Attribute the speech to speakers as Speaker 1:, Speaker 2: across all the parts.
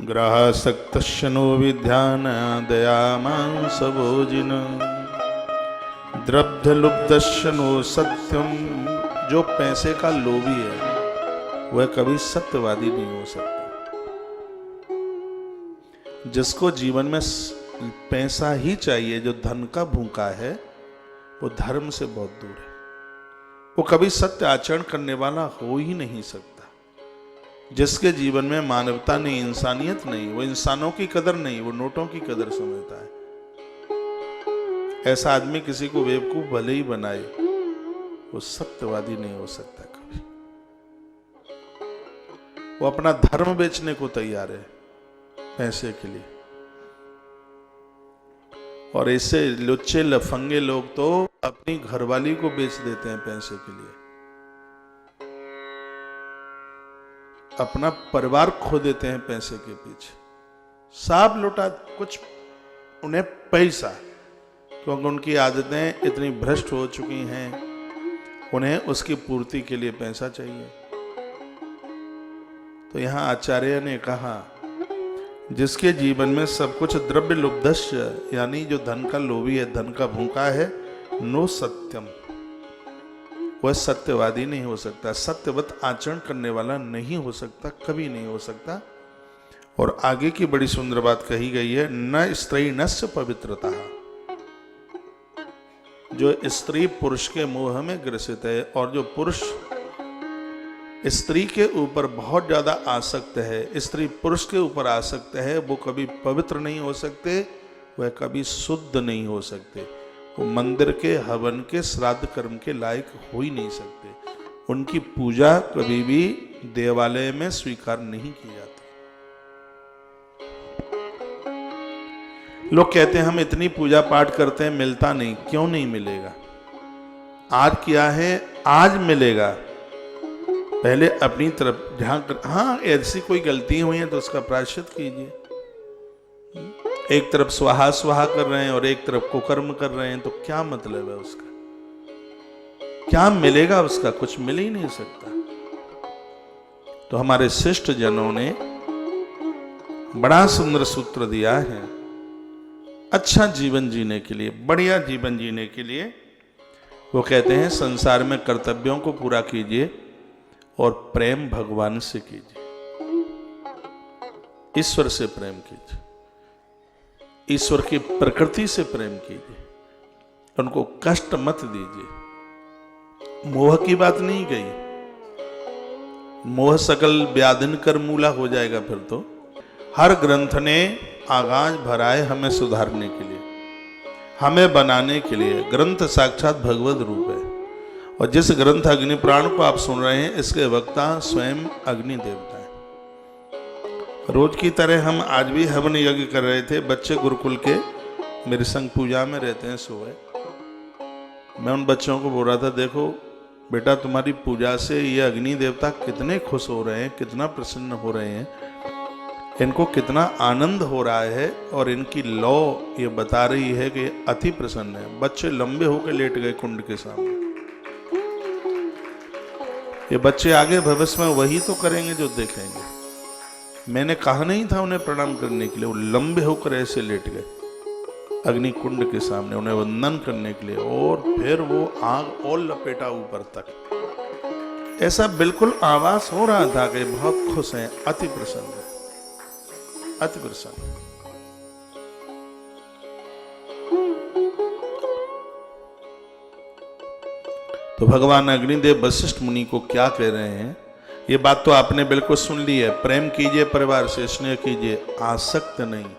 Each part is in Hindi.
Speaker 1: ग्रहासक्तश्यनो विद्यान दयामांसभोजिन द्रव्यलुब्धश्यनो सत्यम। जो पैसे का लोभी है वह कभी सत्यवादी नहीं हो सकता। जिसको जीवन में पैसा ही चाहिए, जो धन का भूखा है, वो धर्म से बहुत दूर है। वो कभी सत्य आचरण करने वाला हो ही नहीं सकता। जिसके जीवन में मानवता नहीं, इंसानियत नहीं, वो इंसानों की कदर नहीं, वो नोटों की कदर समझता है। ऐसा आदमी किसी को बेवकूफ भले ही बनाए, वो सत्यवादी नहीं हो सकता कभी। वो अपना धर्म बेचने को तैयार है पैसे के लिए। और ऐसे लुच्चे लफंगे लोग तो अपनी घरवाली को बेच देते हैं पैसे के लिए, अपना परिवार खो देते हैं पैसे के पीछे। सब लुटा, कुछ उन्हें पैसा, क्योंकि उनकी आदतें इतनी भ्रष्ट हो चुकी हैं, उन्हें उसकी पूर्ति के लिए पैसा चाहिए। तो यहां आचार्य ने कहा, जिसके जीवन में सब कुछ द्रव्य लुब्धस्य, यानी जो धन का लोभी है, धन का भूखा है, नो सत्यम, वह सत्यवादी नहीं हो सकता, सत्यवत आचरण करने वाला नहीं हो सकता, कभी नहीं हो सकता। और आगे की बड़ी सुंदर बात कही गई है, न स्त्री नस्य पवित्रता। जो स्त्री पुरुष के मोह में ग्रसित है और जो पुरुष स्त्री के ऊपर बहुत ज्यादा आसक्त है, स्त्री पुरुष के ऊपर आसक्त है, वो कभी पवित्र नहीं हो सकते, वह कभी शुद्ध नहीं हो सकते, वो मंदिर के हवन के श्राद्ध कर्म के लायक हो ही नहीं सकते। उनकी पूजा कभी भी देवालय में स्वीकार नहीं की जाती। लोग कहते हैं हम इतनी पूजा पाठ करते हैं, मिलता नहीं। क्यों नहीं मिलेगा? आज किया है, आज मिलेगा। पहले अपनी तरफ ध्यान कर। हाँ, ऐसी कोई गलती हुई है तो उसका प्रायश्चित कीजिए। एक तरफ स्वाहा स्वाहा कर रहे हैं और एक तरफ कुकर्म कर रहे हैं, तो क्या मतलब है उसका? क्या मिलेगा उसका? कुछ मिल ही नहीं सकता। तो हमारे शिष्ट जनों ने बड़ा सुंदर सूत्र दिया है अच्छा जीवन जीने के लिए, बढ़िया जीवन जीने के लिए। वो कहते हैं, संसार में कर्तव्यों को पूरा कीजिए और प्रेम भगवान से कीजिए, ईश्वर से प्रेम कीजिए, ईश्वर की प्रकृति से प्रेम कीजिए, उनको कष्ट मत दीजिए। मोह की बात नहीं कही, मोह सकल व्याधिन कर मूला हो जाएगा। फिर तो हर ग्रंथ ने आगाज भरा है हमें सुधारने के लिए, हमें बनाने के लिए। ग्रंथ साक्षात भगवत रूप है। और जिस ग्रंथ अग्नि पुराण को आप सुन रहे हैं, इसके वक्ता स्वयं अग्नि देवता है। रोज की तरह हम आज भी हवन यज्ञ कर रहे थे। बच्चे गुरुकुल के मेरे संग पूजा में रहते हैं सुबह। मैं उन बच्चों को बोल रहा था, देखो बेटा, तुम्हारी पूजा से ये अग्नि देवता कितने खुश हो रहे हैं, कितना प्रसन्न हो रहे हैं, इनको कितना आनंद हो रहा है। और इनकी लौ ये बता रही है कि अति प्रसन्न है। बच्चे लंबे होकर लेट गए कुंड के सामने। ये बच्चे आगे भविष्य में वही तो करेंगे जो देखेंगे। मैंने कहा नहीं था उन्हें प्रणाम करने के लिए, वो लंबे होकर ऐसे लेट गए अग्नि कुंड के सामने उन्हें वंदन करने के लिए। और फिर वो आग और लपेटा ऊपर तक। ऐसा बिल्कुल आवाज हो रहा था कि बहुत खुश हैं, अति प्रसन्न है, अति प्रसन्न। तो भगवान अग्निदेव वशिष्ठ मुनि को क्या कह रहे हैं? ये बात तो आपने बिल्कुल सुन ली है। प्रेम कीजिए, परिवार से स्नेह कीजिए, आसक्त नहीं।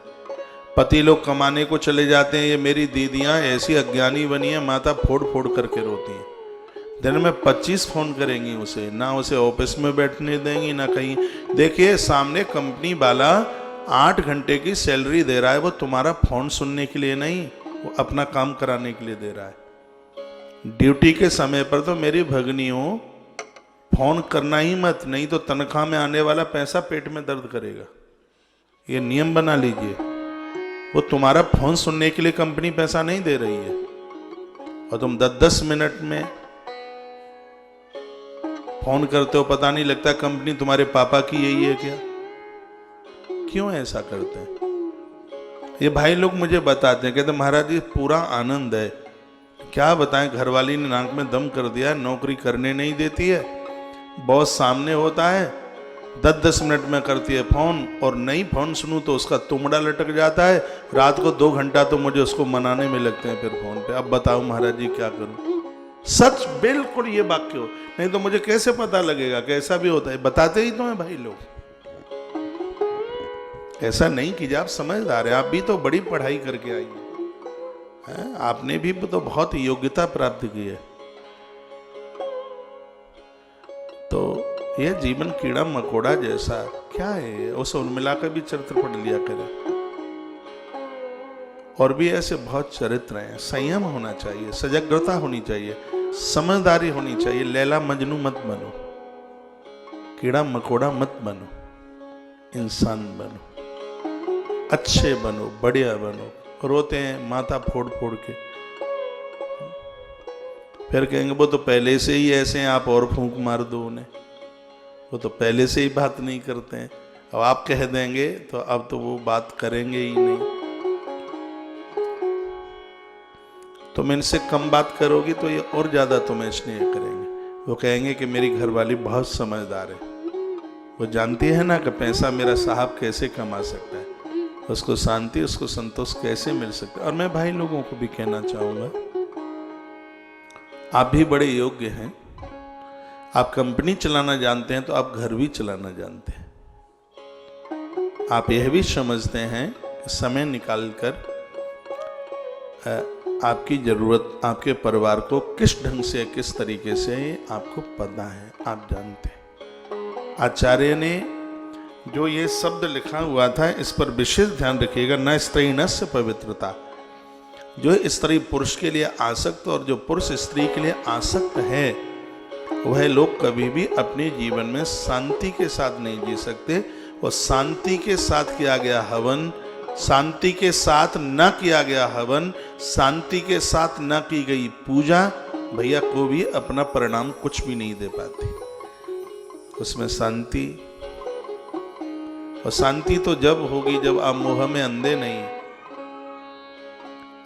Speaker 1: पति लोग कमाने को चले जाते हैं, ये मेरी दीदियां ऐसी अज्ञानी बनी है, माथा फोड़ फोड़ करके रोती हैं। दिन में 25 फोन करेंगी उसे, ना उसे ऑफिस में बैठने देंगी, ना कहीं। देखिए, सामने कंपनी वाला 8 घंटे की सैलरी दे रहा है, वो तुम्हारा फोन सुनने के लिए नहीं, वो अपना काम कराने के लिए दे रहा है। ड्यूटी के समय पर तो मेरी भगनियों फोन करना ही मत, नहीं तो तनख्वाह में आने वाला पैसा पेट में दर्द करेगा। ये नियम बना लीजिए। वो तुम्हारा फोन सुनने के लिए कंपनी पैसा नहीं दे रही है, और तुम 10-10 मिनट में फोन करते हो, पता नहीं लगता कंपनी तुम्हारे पापा की यही है क्या? क्यों ऐसा करते हैं? ये भाई लोग मुझे बताते हैं, कहते महाराज जी पूरा आनंद है, क्या बताएं, घरवाली ने नाक में दम कर दिया, नौकरी करने नहीं देती है, बॉस सामने होता है, 10-10 मिनट में करती है फोन, और नहीं फोन सुनूं तो उसका तुमड़ा लटक जाता है, रात को 2 घंटा तो मुझे उसको मनाने में लगते हैं फिर फोन पे। अब बताओ महाराज जी क्या करूं? सच बिल्कुल ये वाक्य हो, नहीं तो मुझे कैसे पता लगेगा कैसा भी होता है? बताते ही तो हैं भाई लोग। ऐसा नहीं कीजिए, आप समझदार हैं, आप भी तो बड़ी पढ़ाई करके आई हैं, आपने भी तो बहुत योग्यता प्राप्त की है। तो यह जीवन कीड़ा मकोड़ा जैसा क्या है, उसे उन्मिला कर भी चरित्र पढ़ लिया करें। और भी ऐसे बहुत चरित्र हैं। संयम होना चाहिए, सजगता होनी चाहिए, समझदारी होनी चाहिए। लैला मजनू मत बनो, कीड़ा मकोड़ा मत बनो, इंसान बनो, अच्छे बनो, बढ़िया बनो। रोते हैं माथा फोड़ फोड़ के, फिर कहेंगे वो तो पहले से ही ऐसे हैं, आप और फूंक मार दो उन्हें, वो तो पहले से ही बात नहीं करते हैं। अब आप कह देंगे तो अब तो वो बात करेंगे ही नहीं। तुम इनसे कम बात करोगी तो ये और ज्यादा तुम्हें स्नेह करेंगे। वो कहेंगे कि मेरी घरवाली बहुत समझदार है, वो जानती है ना कि पैसा मेरा साहब कैसे कमा सकता है, उसको शांति, उसको संतोष कैसे मिल सकता है। और मैं भाई लोगों को भी कहना चाहूंगा, आप भी बड़े योग्य हैं, आप कंपनी चलाना जानते हैं तो आप घर भी चलाना जानते हैं। आप यह भी समझते हैं समय निकालकर आपकी जरूरत, आपके परिवार को किस ढंग से, किस तरीके से आपको पता है, आप जानते हैं। आचार्य ने जो ये शब्द लिखा हुआ था, इस पर विशेष ध्यान रखिएगा। न स्त्री नस्य पवित्रता, जो स्त्री पुरुष के लिए आसक्त और जो पुरुष स्त्री के लिए आसक्त है, वह लोग कभी भी अपने जीवन में शांति के साथ नहीं जी सकते। और शांति के साथ किया गया हवन, शांति के साथ न किया गया हवन, शांति के साथ न की गई पूजा भैया को भी अपना परिणाम कुछ भी नहीं दे पाती। उसमें शांति, और शांति तो जब होगी जब आप मोह में अंधे नहीं,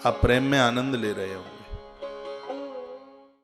Speaker 1: आप प्रेम में आनंद ले रहे हो।